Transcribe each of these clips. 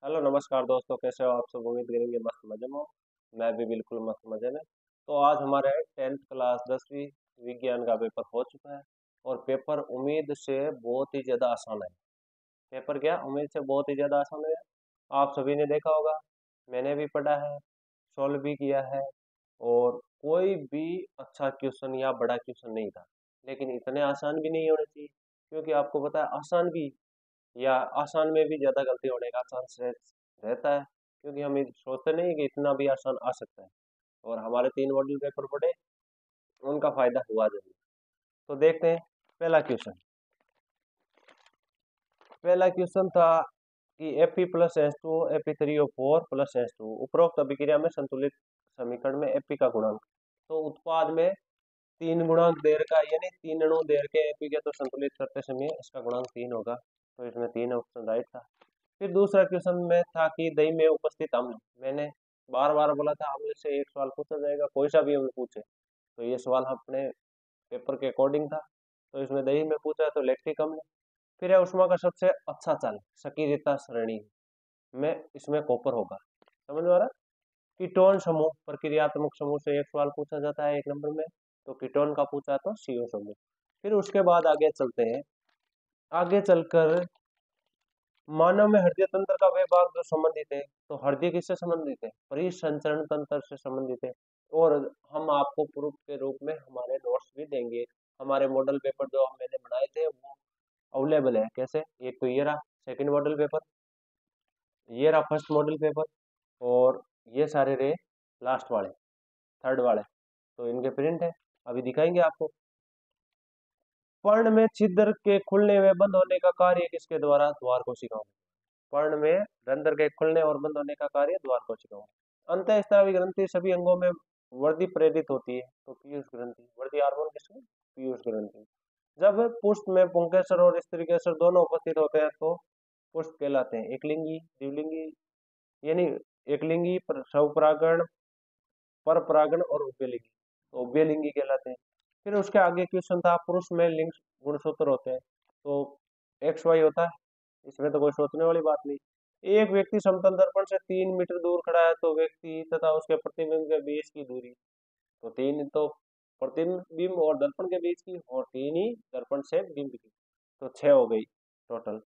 Hello नमस्कार दोस्तों, कैसे हो आप सब? उम्मीद करेंगे मस्त मजे में हो। मैं भी बिल्कुल मस्त मजे में। तो आज हमारे 10th क्लास 10वीं विज्ञान का पेपर हो चुका है। और पेपर उम्मीद से बहुत ही ज़्यादा आसान है। पेपर क्या, उम्मीद से बहुत ही ज़्यादा आसान है। आप सभी ने देखा होगा, मैंने भी पढ़ा है, सॉल्व भी किया है। और कोई भी अच्छा क्वेश्चन या बड़ा क्वेश्चन नहीं था। लेकिन इतने आसान भी नहीं होने चाहिए, क्योंकि आपको पता है आसान भी या आसान में भी ज़्यादा गलती होने का चांस रहता है। क्योंकि हम ये सोचते नहीं कि इतना भी आसान आ सकता है। और हमारे 3 मॉडल पेपर पढ़े, उनका फायदा हुआ जरूर। तो देखते हैं। पहला क्वेश्चन पहला क्वेश्चन था कि Fe plus H two Fe3O4 plus H two उपरोक्त अभिक्रिया में संतुलित समीकरण में Fe का गुणांक। तो उत्पाद में तीन गुणांक दे रखा है, यानी तीन अणु दे रखे Fe के, तो संतुलित करते समय इसका गुणांक 3 होगा। तो इसमें 3 ऑप्शन राइट था। फिर दूसरा क्वेश्चन में था कि दही में उपस्थित अम्ल। मैंने बार बार बोला था अम्ल से एक सवाल पूछा जाएगा, कोई सा भी अम्ल पूछे। तो ये सवाल अपने पेपर के अकॉर्डिंग था। तो इसमें दही में पूछा है तो लैक्टिक अम्ल। फिर है उष्मा का सबसे अच्छा चाल सक्रियता श्रेणी में, इसमें कॉपर होगा। समझ में आ रहा है? कीटोन समूह प्रक्रियात्मक समूह से एक सवाल पूछा जाता है 1 नंबर में। तो कीटोन का पूछा तो CO समूह। फिर उसके बाद आगे चलते हैं। आगे चलकर मानव में हृदय तंत्र का वे भाग जो संबंधित है, तो हृदय किससे संबंधित है? परिसंचरण तंत्र से संबंधित है। और हम आपको प्रूफ के रूप में हमारे नोट्स भी देंगे। हमारे मॉडल पेपर जो मैंने बनाए थे वो अवेलेबल है। कैसे? एक तो ये रहा सेकंड मॉडल पेपर, ये रहा फर्स्ट मॉडल पेपर, और ये सारे रहे लास्ट वाले, थर्ड वाले। तो इनके प्रिंट है, अभी दिखाएंगे आपको। पर्ण में छिद्र के खुलने व बंद होने का कार्य किसके द्वारा? द्वार कोशिकाओं। पर्ण में रंध्र के खुलने और बंद होने का कार्य द्वार कोशिकाओं। अंतःस्रावी ग्रंथि सभी अंगों में वृद्धि प्रेरित होती है, तो पीयूष ग्रंथि। वृद्धि हार्मोन किसमें? पीयूष ग्रंथि। जब पुष्प में पुंकेसर और स्त्रीकेसर दोनों उपस्थित होते हैं तो पुष्प कहलाते हैं। एकलिंगी द्विलिंगी, यानी एकलिंगी स्वपरागण, पर परागण और उभयलिंगी, तो उभयलिंगी कहलाते हैं। फिर उसके आगे क्वेश्चन था पुरुष में लिंग गुणसूत्र होते हैं, तो XY होता है। इसमें तो कोई सोचने वाली बात नहीं। एक व्यक्ति समतल दर्पण से 3 मीटर दूर खड़ा है, तो व्यक्ति तथा उसके प्रतिबिंब के बीच की दूरी, तो तीन तो प्रतिबिंब और दर्पण के बीच की, और तीन ही दर्पण से बिंब की, तो 6 हो गई टोटल।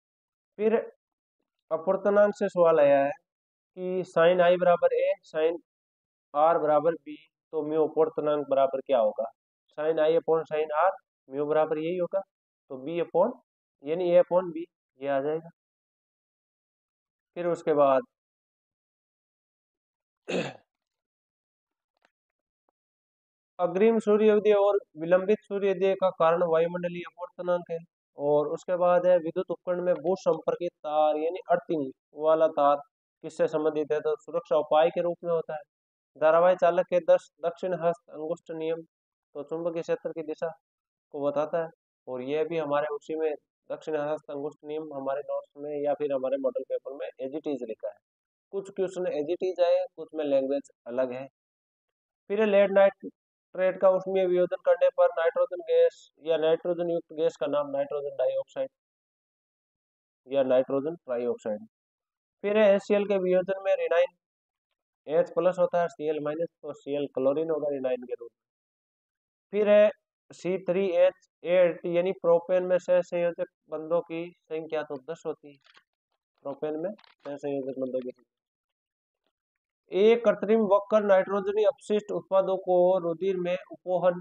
फिर अपवर्तनांक से सवाल आया है कि साइन आई बराबर ए, साइन आर बराबर बी, तो म्यू अपवर्तनांक बराबर क्या होगा? Sine I upon sine R, mu बराबर यही होगा। तो बी अपॉन, यानी ए अपॉन बी, ये आ जाएगा। फिर उसके बाद अग्रिम सूर्योदय और विलंबित सूर्योदय का कारण वायुमंडलीय अपवर्तनांक है। और उसके बाद है विद्युत उपकरण में भू संपर्कित तार, यानी अर्थिंग वाला तार किससे संबंधित है? तो सुरक्षा उपाय के रूप में होता है। धारावाही चालक के दक्षिण हस्त अंगुष्ठ नियम, तो चुंबकीय क्षेत्र की दिशा को बताता है। और यह भी हमारे उसी में दक्षिण हस्त अंगुष्ठ नियम हमारे नोट्स में या फिर हमारे मॉडल पेपर में एज इट इज लिखा है। कुछ क्वेश्चन एज इट इज है, कुछ में लैंग्वेज अलग है। फिर लेड नाइट्रेट का ऊष्मीय वियोजन करने पर नाइट्रोजन गैस या नाइट्रोजन युक्त गैस का नाम नाइट्रोजन डाइऑक्साइड या नाइट्रोजन ट्राइऑक्साइड। फिर है HCl के वियोजन में रिनाइन H प्लस होता है, Cl माइनस, तो Cl क्लोरीन होगा रिनाइन के रूप में। फिर है C3H8, यानी प्रोपेन में सहसंयोजक बंधों की संख्या तो 10 होती है। प्रोपेन में सहसंयोजक बंधों की एक कृत्रिम वक्र नाइट्रोजनी अपशिष्ट उत्पादों को रुधिर में उपोहन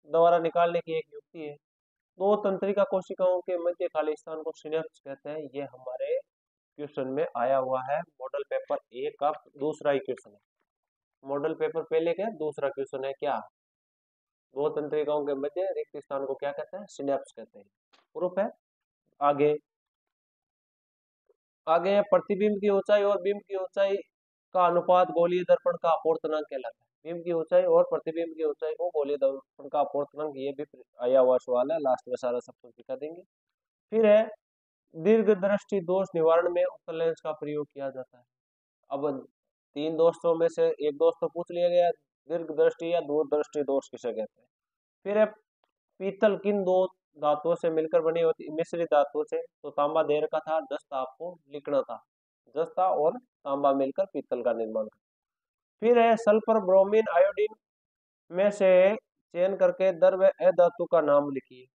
द्वारा निकालने की एक युक्ति है। दो तंत्रिका कोशिकाओं के मध्य खाली स्थान को सिनेप्स कहते हैं। ये हमारे क्वेश्चन में आया हुआ है, मॉडल पेपर 1 का दूसरा ही क्वेश्चन है। मॉडल पेपर पहले का दूसरा क्वेश्चन है क्या? दो तंत्रिकाओं के मध्य रिक्त स्थान को क्या कहते हैं? सिनेप्स कहते हैं। प्रूफ है। आगे आगे है प्रतिबिंब की ऊंचाई और बिंब की ऊंचाई का अनुपात गोलीय दर्पण का अपवर्तनांक कहलाता है। बिंब की ऊंचाई और प्रतिबिंब की ऊंचाई को गोलीय दर्पण का अपवर्तनांक, ये भी आया हुआ सवाल है, लास्ट में सारा सब कुछ दिखा देंगे। फिर है दीर्घ दृष्टि दोष निवारण में उत्तल लेंस का प्रयोग किया जाता है। अब 3 दोस्तों में से एक दोस्त तो पूछ लिया गया, दीर्घ दृष्टि या दूरदृष्टि दोष किसे कहते हैं। फिर है पीतल किन दो धातुओं से मिलकर बनी होती? मिश्रित धातुओं से। तो तांबा दे रखा था, 10 था आपको लिखना था। जस्ता और तांबा मिलकर पीतल का निर्माण करते हैं। फिर है सल्फर ब्रोमीन आयोडीन में से चयन करके द्रव्य अधातु का नाम लिखिए।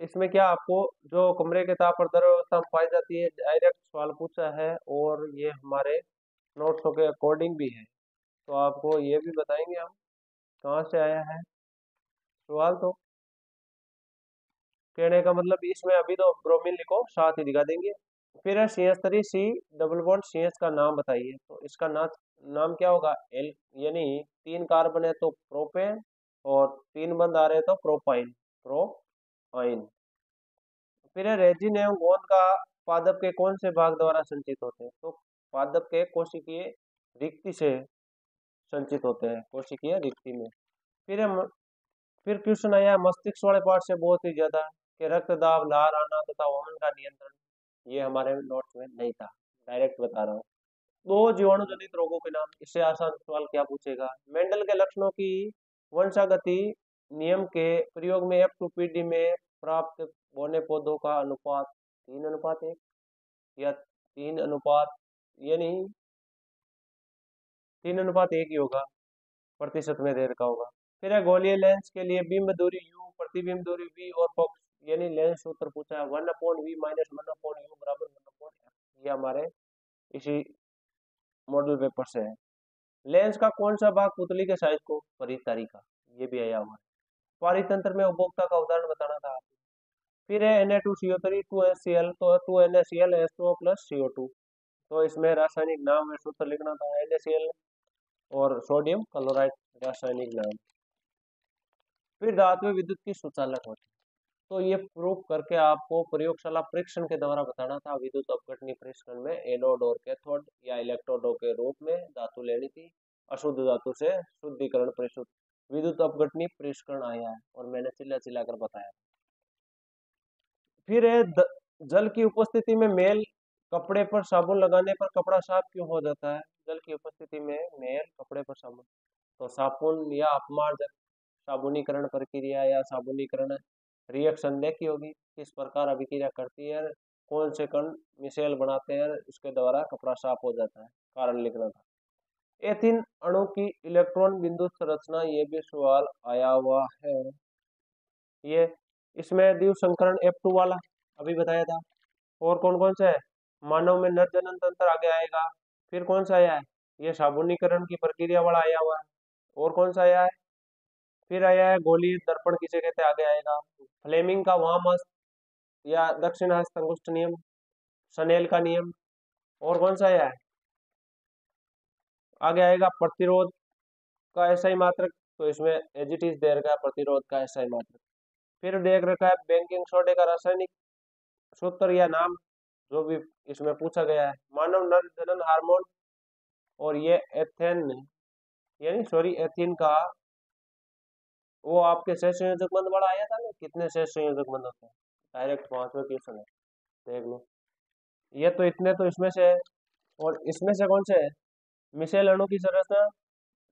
इसमें क्या आपको जो कमरे के ताप पर द्रव्य अवस्था में पाई जाती है डायरेक्ट सवाल पूछा है और ये हमारे नोट्सों के अकॉर्डिंग भी है, तो आपको ये भी बताएंगे हम कहाँ से आया है सवाल। तो कहने का मतलब इसमें अभी तो ब्रोमीन लिखो, साथ ही दिखा देंगे। फिर है C H three C double bond C H का नाम बताइए, तो इसका नाम क्या होगा एल, यानी 3 कार्बन है तो प्रोपेन और 3 बंद आ रहे तो प्रोपाइन, प्रोपाइन। फिर है रेजिन एवं गोंद का पादप के कौन से भाग द्वारा संचित होते हैं, तो पादप के कोशिकीय रिक्ति से संचित होते हैं, कोशिकीय रिक्ति में। फिर है फिर क्वेश्चन आया मस्तिष्क वाले पार्ट से बहुत ही ज्यादा कि रक्त दाब, लार आना तथा वमन का नियंत्रण, ये हमारे नोट्स में नहीं था, डायरेक्ट बता रहा हूँ। 2 जीवाणु जनित रोगों के नाम, इससे आसान सवाल क्या पूछेगा। मेंडल के लक्षणों की वंशागति नियम के प्रयोग में F2PD में प्राप्त बौने पौधों का अनुपात 3:1 या 3:, यानी 3:1 ही होगा, प्रतिशत में देर का होगा। फिर है गोलीय लेंस के लिए बिंब दूरी u, प्रतिबिंब दूरी v और फोकस, यानी लेंस सूत्र पूछा है 1/v माइनस 1/u बराबर 1/f, ये हमारे इसी मॉडल पेपर से है। लेंस का कौन सा भाग पुतली के साइज को परितारी का, ये भी आया हुआ है। पारितंत्र में उपभोक्ता का उदाहरण बताना था आपको। फिर है Na2CO3 2HCl, तो 2NaCl H2O प्लस CO2, तो इसमें रासायनिक नाम में सूत्र लिखना था NaCl और सोडियम क्लोराइड रासायनिक नाम। फिर धातु विद्युत की सुचालक होती है, तो ये प्रूफ करके आपको प्रयोगशाला परीक्षण के द्वारा बताना था। विद्युत अपघटनी परीक्षण में एनोड और कैथोड या इलेक्ट्रोडों के रूप में धातु लेनी थी, अशुद्ध धातु से शुद्धिकरण परिशुद्ध विद्युत अपघटनी परीक्षण आया है और मैंने चिल्ला चिल्ला कर बताया। फिर है जल की उपस्थिति में मेल, कपड़े पर साबुन लगाने पर कपड़ा साफ क्यों हो जाता है। जल की उपस्थिति में मेल, कपड़े पर साबुन, तो साबुन या अपमार्जक साबुनीकरण प्रक्रिया या साबुनीकरण रिएक्शन देखी होगी, किस प्रकार अभिक्रिया करती है, कौन से कण मिसेल बनाते हैं, उसके द्वारा कपड़ा साफ हो जाता है, कारण लिखना था। एथिन अणु की इलेक्ट्रॉन बिंदु संरचना, ये भी सवाल आया हुआ है। ये इसमें द्विव संकरण F2 वाला अभी बताया था। और कौन कौन सा है, मानव में नर जनन तंत्र आगे आएगा। फिर कौन सा आया है, ये साबुनीकरण की प्रक्रिया वाला आया हुआ है। और कौन सा आया है, फिर आया है गोलीय दर्पण किसे कहते हैं, आगे आएगा। फ्लेमिंग का वाम हस्त या दक्षिण हस्त अंगुष्ठ नियम, शनेल का नियम। और कौन सा आया है, आगे आएगा प्रतिरोध का एसआई मात्रक, तो इसमें एजिटिस दे रखा है प्रतिरोध का एसआई मात्रक। फिर देख रखा है बेकिंग सोडे का रासायनिक सूत्र या नाम, जो भी इसमें पूछा गया है। मानव नर जनन हार्मोन, और ये एथेन, यानी सॉरी एथीन का, वो आपके सहज संयोजक बंध वाला आया था ना, कितने सहज संयोजक बंध होते हैं, डायरेक्ट 5वें क्वेश्चन है, देख लो। ये तो इतने तो इसमें से है, और इसमें से कौन से है, मिसेल अणु की संरचना,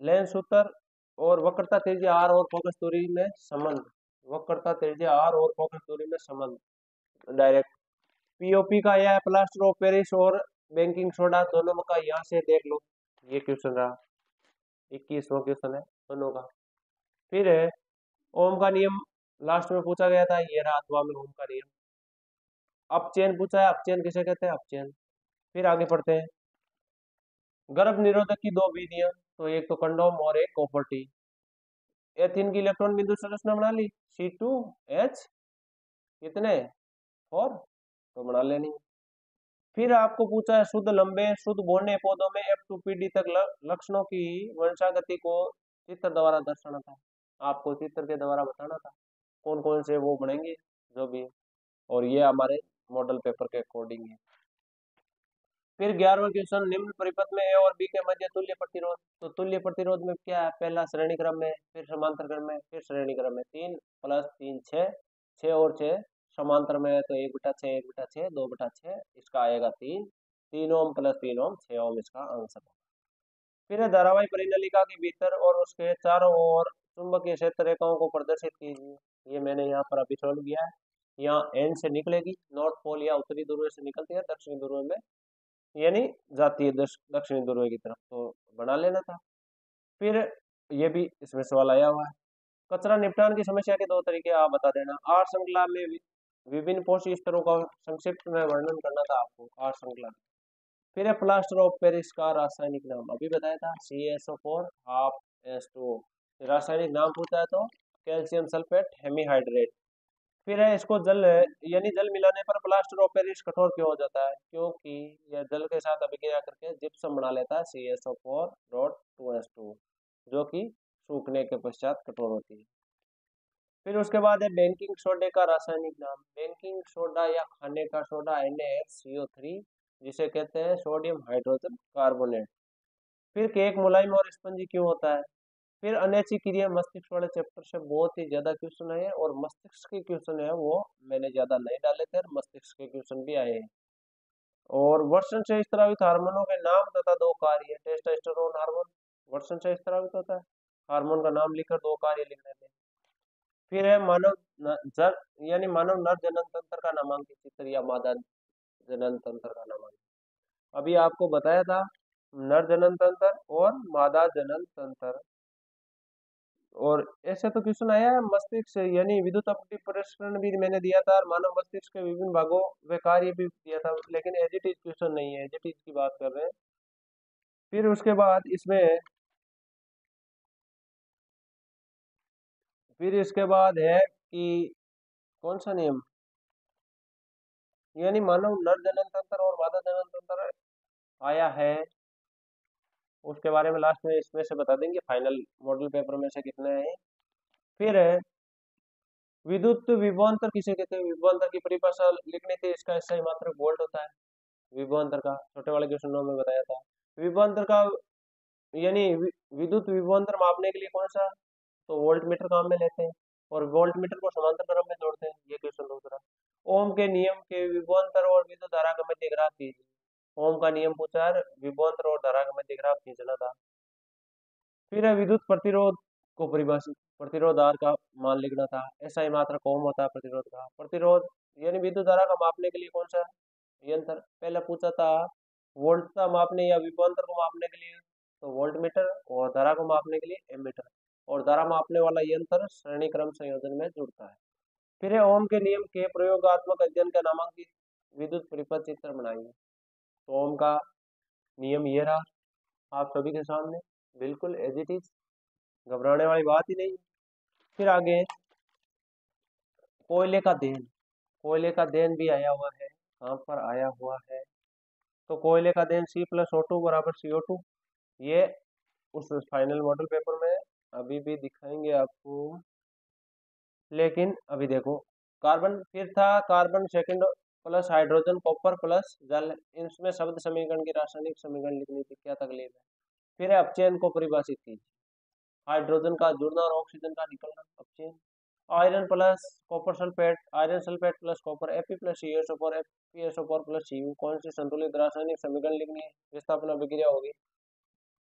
लेंस सूत्र, और वक्रता त्रिज्या आर और फोकस दूरी में संबंध, वक्रता त्रिज्या आर और फोकस दूरी में संबंध डायरेक्ट। पीओपी का यह है प्लास्टर ऑफ पेरिस और बेकिंग सोडा, दोनों का यहाँ से देख लो, ये क्वेश्चन रहा 21वां क्वेश्चन है दोनों का। फिर है ओम का नियम, लास्ट में पूछा गया था, ये रहा अथवा में ओम का नियम। अपचयन पूछा है, अपचयन किसे कहते हैं, अपचयन। फिर आगे पढ़ते हैं गर्भ निरोधक की 2 विधियां, तो एक तो कंडोम और एक कॉपर टी। एथिन की इलेक्ट्रॉन बिंदु संरचना बना ली, C2H कितने 4, तो बना लेनी। फिर आपको पूछा है शुद्ध लंबे शुद्ध बौने पौधों में F2PD तक लक्षणों की वंशागति को चित्र द्वारा दर्शाना था, आपको चित्र के द्वारा बताना था कौन कौन से वो बनेंगे जो भी, और ये हमारे मॉडल पेपर के अकॉर्डिंग है। फिर 11वां क्वेश्चन, निम्न परिपथ में ए और बी के मध्य तुल्य प्रतिरोध, तो तुल्य प्रतिरोध में क्या है, पहला श्रेणी क्रम में, फिर समांतर क्रम में, फिर श्रेणी क्रम में। 3 + 3 6, 6 और 6 समांतर में है तो 1/6 1/6 2/6, इसका आएगा 3, 3 ओम + 3 ओम 6 ओम इसका आंसर होगा। फिर है धारावाही परिनलिका के भीतर और उसके चारों ओर चुंबकीय क्षेत्र रेखाओं को प्रदर्शित कीजिए, ये मैंने यहाँ पर अभी सोल्व किया है। यहाँ एन से निकलेगी, नॉर्थ पोल या उत्तरी ध्रुव से निकलती है, दक्षिणी ध्रुव में यानी जाती है दक्षिणी ध्रुव की तरफ, तो बना लेना था। फिर ये भी इसमें सवाल आया हुआ है। कचरा निपटान की समस्या के दो तरीके आप बता देना। आर श्रृंखला में विभिन्न पोषक स्तरों का संक्षिप्त में वर्णन करना था आपको आर श्रृंखला। फिर है प्लास्टर ऑफ पेरिस का रासायनिक नाम, अभी बताया था CaSO4 हाफ H2O। रासायनिक नाम पूछा है तो कैल्शियम सल्फेट हेमीहाइड्रेट। फिर है इसको जल यानी जल मिलाने पर प्लास्टर ऑफ पेरिस कठोर क्यों हो जाता है? क्योंकि यह जल के साथ अभिक्रिया करके जिप्सम बना लेता है CaSO4.2H2, जो कि सूखने के पश्चात कठोर होती है। फिर उसके बाद है बेकिंग सोडे का रासायनिक नाम। बेकिंग सोडा या खाने का सोडा NaCO3, जिसे कहते हैं सोडियम हाइड्रोजन कार्बोनेट। फिर केक मुलायम और स्पंजी क्यों होता है? फिर अनैच्छिक क्रिया मस्तिष्क वाले चैप्टर से बहुत ही ज्यादा क्वेश्चन आए हैं, और मस्तिष्क के क्वेश्चन है वो मैंने ज्यादा नहीं डाले थे, और मस्तिष्क के क्वेश्चन भी आए हैं। और वर्षण से स्त्रावित हार्मोनों के नाम तथा दो कार्य। टेस्टोस्टेरोन हार्मोन वर्षण से स्त्रावित होता है, हार्मोन का नाम लिखकर दो कार्य लिख देते हैं। फिर है मानव जर यानी मानव नर जनन तंत्र का नामांकित चित्र या मादा जनन तंत्र का नामांकित। अभी आपको बताया था नर जनन तंत्र और मादा जनन तंत्र। और ऐसे तो क्वेश्चन आया है मस्तिष्क से, यानी विद्युत अपनी प्रसरण भी मैंने दिया था, और मानव मस्तिष्क के विभिन्न भागों व कार्य भी दिया था, लेकिन एज इट इज क्वेश्चन नहीं है, एज इट इज की बात कर रहे हैं। फिर उसके बाद इसमें फिर इसके बाद है कि कौन सा नियम, यानी मानव नर जनन तंत्र और मादा जनन तंत्र आया है, उसके बारे में लास्ट में इसमें से बता देंगे फाइनल मॉडल पेपर में से कितने हैं। फिर है विद्युत विभवांतर किसे कहते हैं? विभवांतर की परिभाषा लिखनी थी, इसका SI मात्रक वोल्ट होता है। विभवांतर का छोटे वाले क्वेश्चन में बताया था। विभवांतर का यानी विद्युत विभवांतर मापने के लिए कौन सा, तो वोल्ट मीटर काम में लेते हैं, और वोल्ट मीटर को समांतर क्रम में जोड़ते हैं। ये क्वेश्चन दूसरा। ओम के नियम के विभवांतर और विद्युत धारा का मध्य ग्राफ कीजिए। ओम का नियम पूछा है, विभवांतर और धारा का मध्य ग्राफ खींचना था। फिर है विद्युत प्रतिरोध को परिभाषित, प्रतिरोध R का मान लिखना था। SI मात्रक ओम होता है प्रतिरोध का। प्रतिरोध यानी विद्युत धारा का मापने के लिए कौन सा यंत्र? पहले पूछा था वोल्टता मापने या विभवांतर को मापने के लिए, तो वोल्ट मीटर, और धारा को मापने के लिए एमीटर। और धारा मापने वाला यंत्र श्रेणी क्रम संयोजन में जुड़ता है। फिर है ओम के नियम के प्रयोगात्मक अध्ययन का नामांकित विद्युत परिपथ चित्र बनाइए। तो ओम का नियम ये रहा आप सभी के सामने, बिल्कुल एज इट इज, घबराने वाली बात ही नहीं। फिर आगे कोयले का देन, कोयले का देन भी आया हुआ है, कहाँ पर आया हुआ है, तो कोयले का देन C+O2 बराबर CO2। ये उस फाइनल मॉडल पेपर में अभी भी दिखाएंगे आपको, लेकिन अभी देखो कार्बन, फिर था carbon second plus hydrogen copper plus जल, इसमें शब्द समीकरण की रासायनिक समीकरण लिखनी थी, क्या तकलीफ है। फिर है अपचयन को परिभाषित कीजिए, हाइड्रोजन का जुड़ना और ऑक्सीजन का निकलना, अपचयन। Iron plus copper sulphate, iron sulphate plus copper Fe plus CaSO4 FeSO4 plus Cu, कौन सी संतुलित रासायनिक समीकरण लिखनी है? विस्थापन अभिक्रिया होगी।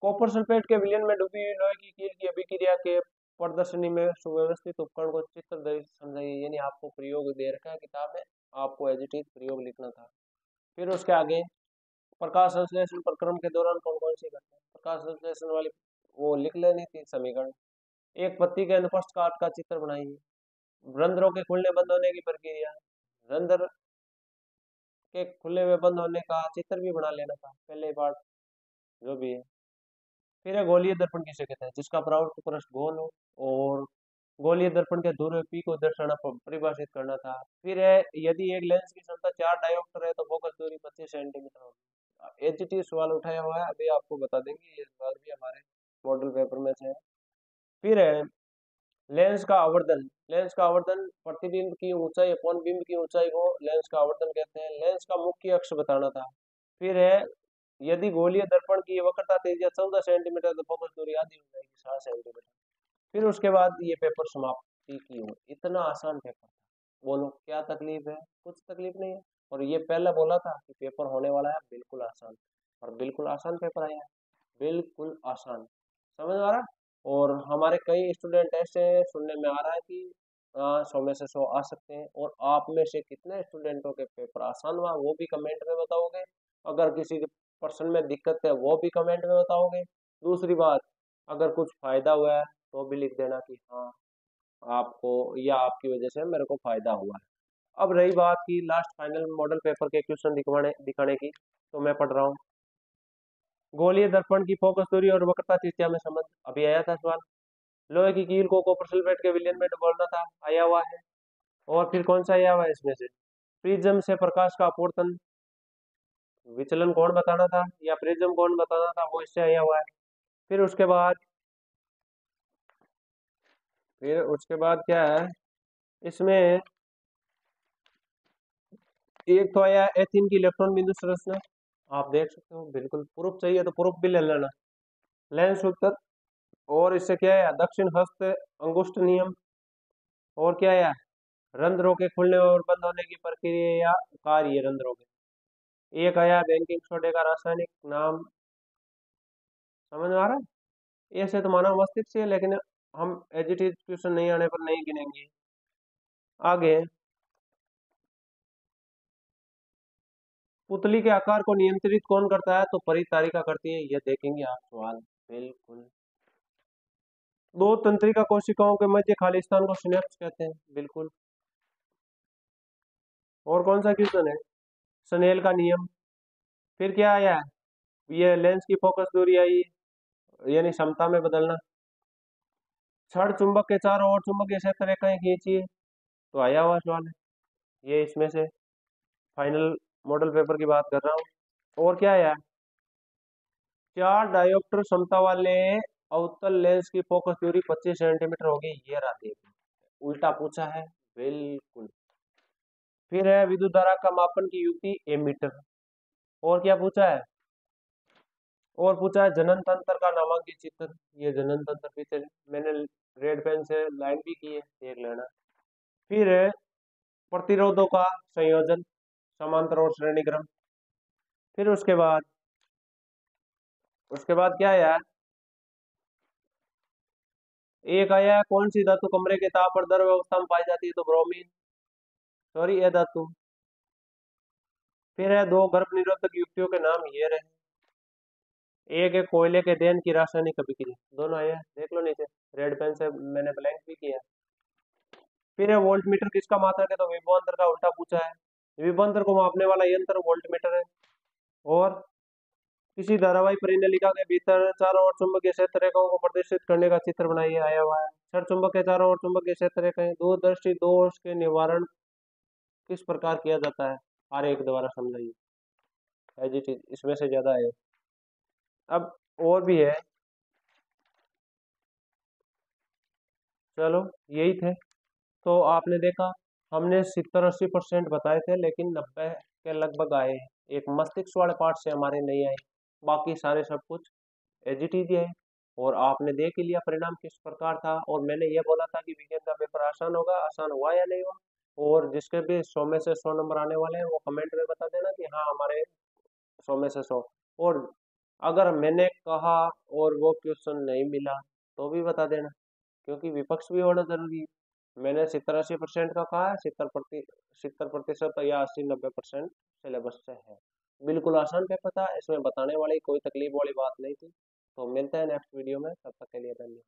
कॉपर सल्फेट के विलयन में डूबी हुई लोहे की कील की अभिक्रिया के प्रदर्शनी में सुव्यवस्थित उपकरण को चित्र दे समझाइए, यानी आपको प्रयोग दे रखा है किताब में, आपको एज इट इज प्रयोग लिखना था। फिर उसके आगे प्रकाश संश्लेषण प्रक्रम के दौरान कौन कौन सी घटना, प्रकाश संश्लेषण वाली वो लिख लेनी थी समीकरण। एक पत्ती के अनुप्रस्थ काट का चित्र बनाइए। रंध्रों के खुलने बंद होने की प्रक्रिया, रंध्र के खुले हुए बंद होने का चित्र भी बना लेना था, पहले पार्ट जो भी है। फिर है गोलीय दर्पण किसे कहते हैं? जिसका परावर्त पृष्ठ गोल हो, और गोलीय दर्पण के ध्रुव P को दर्शाना परिभाषित करना था। फिर है यदि एक लेंस की क्षमता 4 डायोप्टर है तो फोकस दूरी 25 सेंटीमीटर होगी। एचटी सवाल उठाया हुआ है, अभी आपको बता देंगे, ये सवाल भी हमारे मॉडल पेपर में से है। फिर है लेंस का आवर्धन, लेंस का आवर्धन प्रतिबिंब की ऊंचाई अपॉन बिंब की ऊंचाई को लेंस का आवर्धन कहते हैं। लेंस का मुख्य अक्ष बताना था। फिर है यदि गोलीय दर्पण की वक्रता त्रिज्या 14 सेंटीमीटर तो फोकस दूरी आधी हो जाएगी 7 सेंटीमीटर। फिर उसके बाद ये पेपर समाप्ति की हो। इतना आसान पेपर था, बोलो क्या तकलीफ है? कुछ तकलीफ नहीं है। और ये पहले बोला था कि पेपर होने वाला है बिल्कुल आसान, और बिल्कुल आसान पेपर आया है, बिल्कुल आसान, समझ आ रहा। और हमारे कई स्टूडेंट ऐसे सुनने में आ रहा है कि 100 में से 100 आ सकते हैं, और आप में से कितने स्टूडेंटों के पेपर आसान हुआ वो भी कमेंट में बताओगे। अगर किसी के पर्सन में दिक्कत है वो भी कमेंट में बताओगे। दूसरी बात, अगर कुछ फायदा हुआ है तो भी लिख देना कि हाँ आपको या आपकी वजह से मेरे को फायदा हुआ है। अब रही बात की लास्ट फाइनल मॉडल पेपर के क्वेश्चन दिखाने दिखाने की, तो मैं पढ़ रहा हूँ। गोलीय दर्पण की फोकस दूरी और वक्रता त्रिज्या में संबंध, अभी आया था सवाल। लोहे की कील को कॉपर सल्फेट के विलयन में डुबोना था, आया हुआ है। और फिर कौन सा आया हुआ है इसमें से, प्रिज्म से प्रकाश का अपवर्तन विचलन कौन बताना था या प्रिज्म कौन बताना था, वो इससे आया हुआ है। फिर उसके बाद क्या है इसमें, एक तो आया एथीन की इलेक्ट्रॉन बिंदु संरचना, आप देख सकते हो। बिल्कुल प्रूफ चाहिए तो प्रूफ भी ले लेना। लेंस सूत्र, और इससे क्या है दक्षिण हस्त अंगुष्ठ नियम, और क्या है रंध्रों के खुलने और बंद होने की प्रक्रिया या कार्य रंध्रों के। एक आया बैंकिंग सोडे का रासायनिक नाम, समझ में आ रहा है। ऐसे तो मानव मस्तिष्क से है, लेकिन हम एजिटेज क्वेश्चन नहीं आने पर नहीं गिनेंगे। आगे, पुतली के आकार को नियंत्रित कौन करता है, तो परितारिका करती है, ये देखेंगे आप सवाल। बिल्कुल। दो तंत्रिका कोशिकाओं के मध्य खाली स्थान को सिनेप्स कहते हैं, बिल्कुल। और कौन सा क्वेश्चन है, स्नेल का नियम। फिर क्या आया है, ये लेंस की फोकस दूरी आई, यानी समता में बदलना। क्षण चुंबक के चारों ओर चुंबकीय क्षेत्र रेखाएं खींचिए, तो आया हुआ सवाल है ये, इसमें से फाइनल मॉडल पेपर की बात कर रहा हूँ। और क्या है, चार डायोप्टर क्षमता वाले अवतल लेंस की फोकस दूरी 25 सेंटीमीटर होगी, ये रहा देखिए, उल्टा पूछा है। बिल्कुल। फिर है विद्युत धारा का मापन की युक्ति एमीटर। और क्या पूछा है, और पूछा है जनन तंत्र का नामांकित चित्र, ये जनन तंत्र भी मैंने रेड पेन से लाइन भी की है, देख लेना। फिर है प्रतिरोधों का संयोजन, समांतर और श्रेणी क्रम। फिर उसके बाद क्या है यार, एक आया है कौन सी धातु कमरे के ताप पर द्रव अवस्था में पाई जाती है, तो ब्रोमीन, सॉरी ये धातु। फिर है दो गर्भ निरोधक युक्तियों के नाम ये रहे, एक है कोयले के देन की रासायनिक अभिक्रिया, दोनों आया देख लो नीचे, रेड पेन से मैंने ब्लैंक भी किया। फिर है वोल्ट मीटर किसका मात्रक है, तो विभवांतर का उल्टा पूछा है। विभवांतर को मापने वाला यंत्र वोल्ट मीटर है। और किसी धारावाही परिनलिका के भीतर चारों ओर चुंबकीय क्षेत्र रेखाओं को प्रदर्शित करने का चित्र बनाइए, आया हुआ है। क्षण चुंबक के चारों ओर चुंबकीय क्षेत्र रेखाएं, दूरदर्शी दोष के निवारण किस प्रकार किया जाता है, आरेख द्वारा समझाइए। इसमें से ज्यादा है। अब और भी है, चलो यही थे। तो आपने देखा, हमने 70-80% बताए थे, लेकिन 90 के लगभग आए हैं। एक मस्तिष्क वाले पार्ट से हमारे नहीं आए, बाकी सारे सब कुछ एजिटी है। और आपने देख ही लिया परिणाम किस प्रकार था। और मैंने ये बोला था कि विज्ञान का पेपर आसान होगा, आसान हुआ या नहीं हुआ। और जिसके भी 100 में से 100 नंबर आने वाले हैं वो कमेंट में बता देना कि हाँ हमारे 100 में से 100। और अगर मैंने कहा और वो क्वेश्चन नहीं मिला तो भी बता देना, क्योंकि विपक्ष भी होना जरूरी है। मैंने 70-80% का कहा है, 70% या 80-90% सिलेबस से है। बिल्कुल आसान पेपर था, इसमें बताने वाली कोई तकलीफ वाली बात नहीं थी। तो मिलते हैं नेक्स्ट वीडियो में, तब तक के लिए धन्यवाद।